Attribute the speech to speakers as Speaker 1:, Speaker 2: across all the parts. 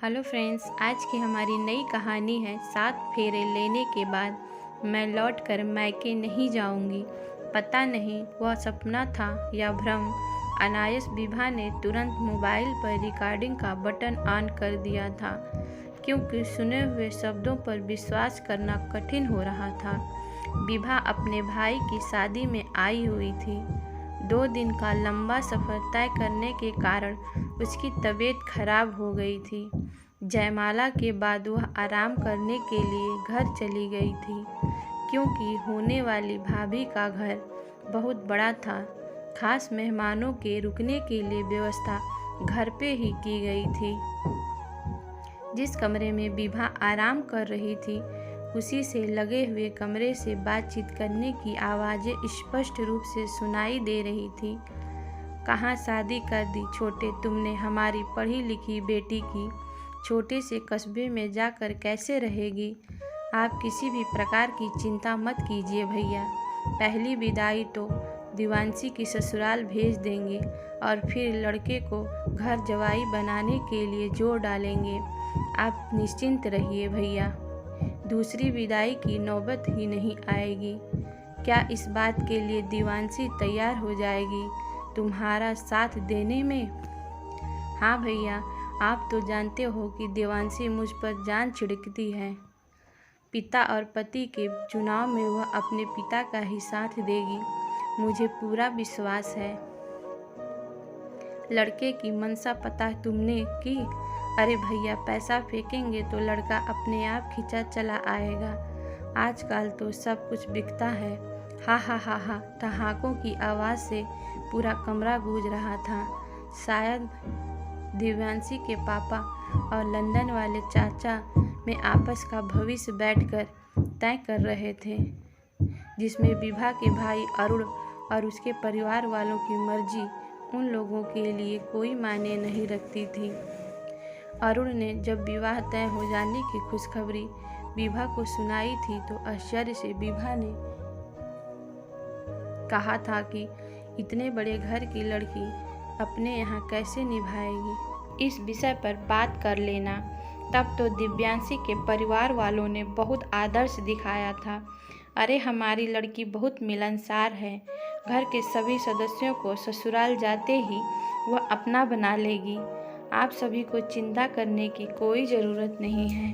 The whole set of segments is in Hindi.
Speaker 1: हेलो फ्रेंड्स, आज की हमारी नई कहानी है 7 फेरे लेने के बाद मैं लौटकर मायके नहीं जाऊंगी। पता नहीं वह सपना था या भ्रम। अनायास विभा ने तुरंत मोबाइल पर रिकॉर्डिंग का बटन ऑन कर दिया था, क्योंकि सुने हुए शब्दों पर विश्वास करना कठिन हो रहा था। विभा अपने भाई की शादी में आई हुई थी। 2 दिन का लंबा सफ़र तय करने के कारण उसकी तबीयत खराब हो गई थी। जयमाला के बाद वह आराम करने के लिए घर चली गई थी, क्योंकि होने वाली भाभी का घर बहुत बड़ा था। खास मेहमानों के रुकने के लिए व्यवस्था घर पे ही की गई थी। जिस कमरे में विभा आराम कर रही थी, उसी से लगे हुए कमरे से बातचीत करने की आवाज़ें स्पष्ट रूप से सुनाई दे रही थी। कहाँ शादी कर दी छोटे तुमने हमारी पढ़ी लिखी बेटी की। छोटे से कस्बे में जाकर कैसे रहेगी। आप किसी भी प्रकार की चिंता मत कीजिए भैया। पहली विदाई तो दीवानसी की ससुराल भेज देंगे और फिर लड़के को घर जवाई बनाने के लिए जोर डालेंगे। आप निश्चिंत रहिए भैया, दूसरी विदाई की नौबत ही नहीं आएगी। क्या इस बात के लिए दीवानसी तैयार हो जाएगी तुम्हारा साथ देने में? हाँ भैया, आप तो जानते हो कि देवांशी मुझ पर जान छिड़कती है। पिता और पति के चुनाव में वह अपने पिता का ही साथ देगी, मुझे पूरा विश्वास है। लड़के की मनसा पता तुमने की? अरे भैया, पैसा फेंकेंगे तो लड़का अपने आप खिंचा चला आएगा। आजकल तो सब कुछ बिकता है। हा हा हा हा, ठहाकों की आवाज़ से पूरा कमरा गूंज रहा था। शायद दिव्यांशी के पापा और लंदन वाले चाचा में आपस का भविष्य बैठकर तय कर रहे थे, जिसमें विभा के भाई अरुण और उसके परिवार वालों की मर्जी उन लोगों के लिए कोई मायने नहीं रखती थी। अरुण ने जब विवाह तय हो जाने की खुशखबरी विभा को सुनाई थी, तो आश्चर्य से विभा ने कहा था कि इतने बड़े घर की लड़की अपने यहाँ कैसे निभाएगी। इस विषय पर बात कर लेना। तब तो दिव्यांशी के परिवार वालों ने बहुत आदर्श दिखाया था। अरे हमारी लड़की बहुत मिलनसार है, घर के सभी सदस्यों को ससुराल जाते ही वह अपना बना लेगी। आप सभी को चिंता करने की कोई ज़रूरत नहीं है।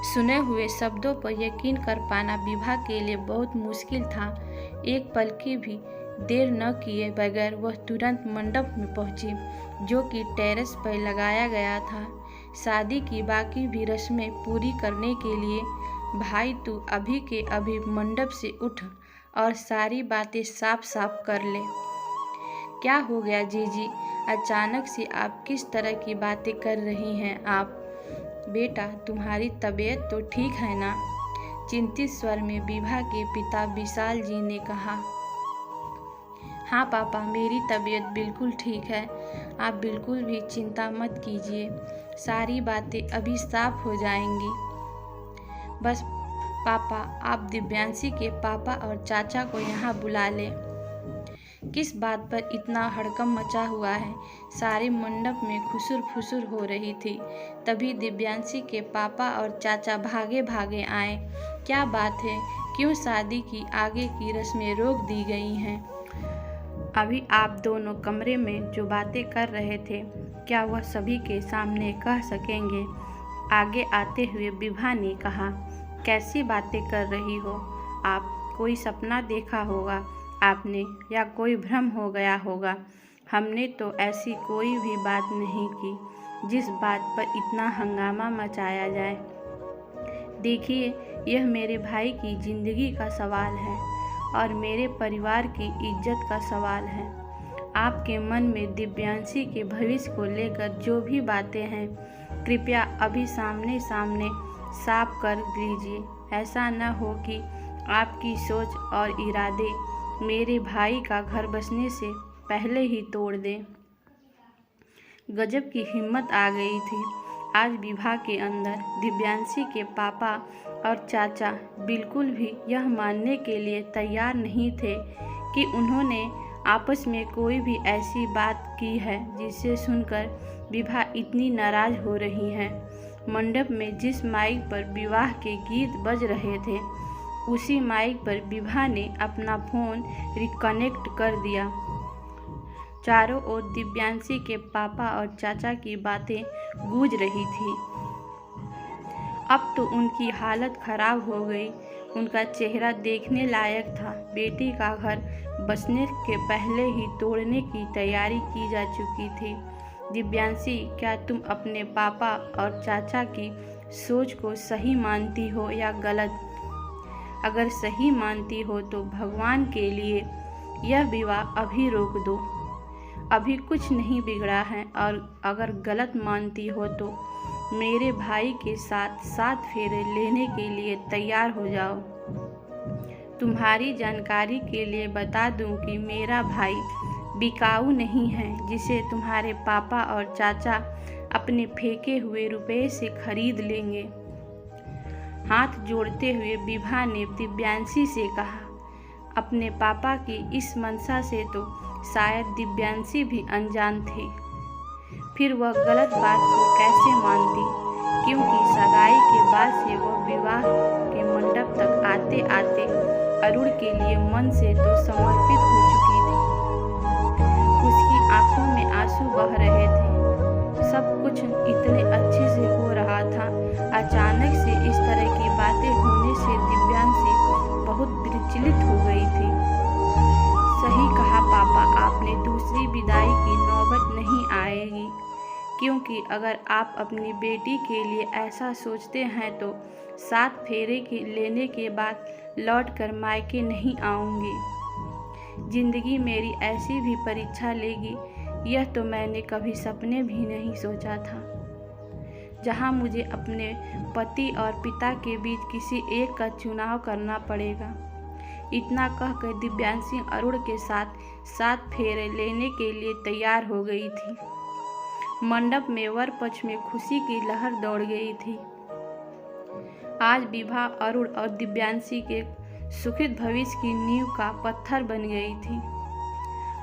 Speaker 1: सुने हुए शब्दों पर यकीन कर पाना विभा के लिए बहुत मुश्किल था। एक पल की भी देर न किए बगैर वह तुरंत मंडप में पहुंची, जो कि टेरेस पर लगाया गया था। शादी की बाकी भी रस्में पूरी करने के लिए भाई तू अभी के अभी मंडप से उठ और सारी बातें साफ साफ कर ले। क्या हो गया जीजी, अचानक से आप किस तरह की बातें कर रही हैं आप? बेटा, तुम्हारी तबीयत तो ठीक है ना? चिंतित स्वर में विभा के पिता विशाल जी ने कहा। हाँ पापा, मेरी तबीयत बिल्कुल ठीक है। आप बिल्कुल भी चिंता मत कीजिए, सारी बातें अभी साफ हो जाएंगी। बस पापा, आप दिव्यांशी के पापा और चाचा को यहाँ बुला लें। किस बात पर इतना हड़कंप मचा हुआ है? सारे मंडप में खुसुर फुसुर हो रही थी। तभी दिव्यांशी के पापा और चाचा भागे भागे आए। क्या बात है? क्यों शादी की आगे की रस्में रोक दी गई हैं? अभी आप दोनों कमरे में जो बातें कर रहे थे, क्या वह सभी के सामने कह सकेंगे? आगे आते हुए विभा ने कहा। कैसी बातें कर रही हो आप? कोई सपना देखा होगा आपने, या कोई भ्रम हो गया होगा। हमने तो ऐसी कोई भी बात नहीं की जिस बात पर इतना हंगामा मचाया जाए। देखिए, यह मेरे भाई की ज़िंदगी का सवाल है और मेरे परिवार की इज्जत का सवाल है। आपके मन में दिव्यांशी के भविष्य को लेकर जो भी बातें हैं, कृपया अभी सामने सामने साफ कर लीजिए। ऐसा न हो कि आपकी सोच और इरादे मेरे भाई का घर बसने से पहले ही तोड़ दें। गजब की हिम्मत आ गई थी आज विभा के अंदर। दिव्यांशी के पापा और चाचा बिल्कुल भी यह मानने के लिए तैयार नहीं थे कि उन्होंने आपस में कोई भी ऐसी बात की है जिसे सुनकर विभा इतनी नाराज हो रही हैं। मंडप में जिस माइक पर विवाह के गीत बज रहे थे उसी माइक पर विभा ने अपना फोन रिकनेक्ट कर दिया। चारों ओर दिव्यांशी के पापा और चाचा की बातें गूंज रही थी। अब तो उनकी हालत खराब हो गई। उनका चेहरा देखने लायक था। बेटी का घर बसने के पहले ही तोड़ने की तैयारी की जा चुकी थी। दिव्यांशी, क्या तुम अपने पापा और चाचा की सोच को सही मानती हो या गलत? अगर सही मानती हो तो भगवान के लिए यह विवाह अभी रोक दो। अभी कुछ नहीं बिगड़ा है। और अगर गलत मानती हो तो मेरे भाई के साथ 7 फेरे लेने के लिए तैयार हो जाओ। तुम्हारी जानकारी के लिए बता दूं कि मेरा भाई बिकाऊ नहीं है जिसे तुम्हारे पापा और चाचा अपने फेंके हुए रुपए से खरीद लेंगे। हाथ जोड़ते हुए विभा ने दिव्यांशी से कहा। अपने पापा की इस मंशा से तो शायद दिव्यांशी भी अनजान थी। फिर वह गलत बात को कैसे मानती, क्योंकि सगाई के बाद से वह विवाह के मंडप तक आते आते अरुण के लिए मन से तो समर्पित हो चुकी थी। उसकी आंखों में आंसू बह रहे थे। सब कुछ इतने अच्छे से हो रहा था। अचानक से इस तरह की बातें होने से दिव्यांशी बहुत विचलित हो गई थी। सही कहा पापा, आपने दूसरी विदाई की नौबत नहीं आएगी, क्योंकि अगर आप अपनी बेटी के लिए ऐसा सोचते हैं तो 7 फेरे लेने के बाद लौटकर मायके नहीं आऊँगी। जिंदगी मेरी ऐसी भी परीक्षा लेगी, यह तो मैंने कभी सपने भी नहीं सोचा था। जहाँ मुझे अपने पति और पिता के बीच किसी एक का चुनाव करना पड़ेगा। इतना कहकर दिव्यांशी अरुण के साथ 7 फेरे लेने के लिए तैयार हो गई थी। मंडप में वर पक्ष में खुशी की लहर दौड़ गई थी। आज विभा अरुण और दिव्यांशी के सुखित भविष्य की नींव का पत्थर बन गई थी।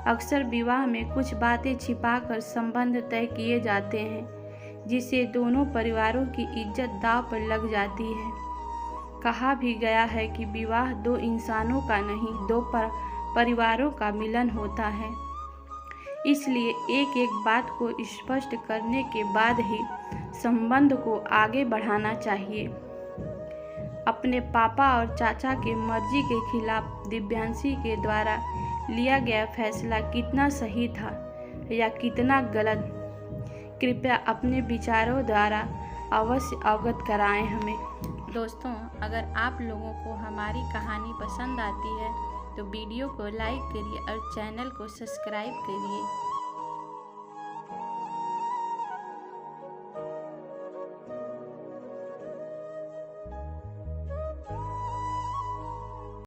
Speaker 1: अक्सर विवाह में कुछ बातें छिपाकर संबंध तय किए जाते हैं, जिससे दोनों परिवारों की इज्जत दांव पर लग जाती है। कहा भी गया है कि विवाह 2 इंसानों का नहीं, 2 परिवारों का मिलन होता है। इसलिए एक एक बात को स्पष्ट करने के बाद ही संबंध को आगे बढ़ाना चाहिए। अपने पापा और चाचा के मर्जी के खिलाफ दिव्यांशी के द्वारा लिया गया फैसला कितना सही था या कितना गलत, कृपया अपने विचारों द्वारा अवश्य अवगत कराएं हमें। दोस्तों, अगर आप लोगों को हमारी कहानी पसंद आती है तो वीडियो को लाइक करिए और चैनल को सब्सक्राइब करिए।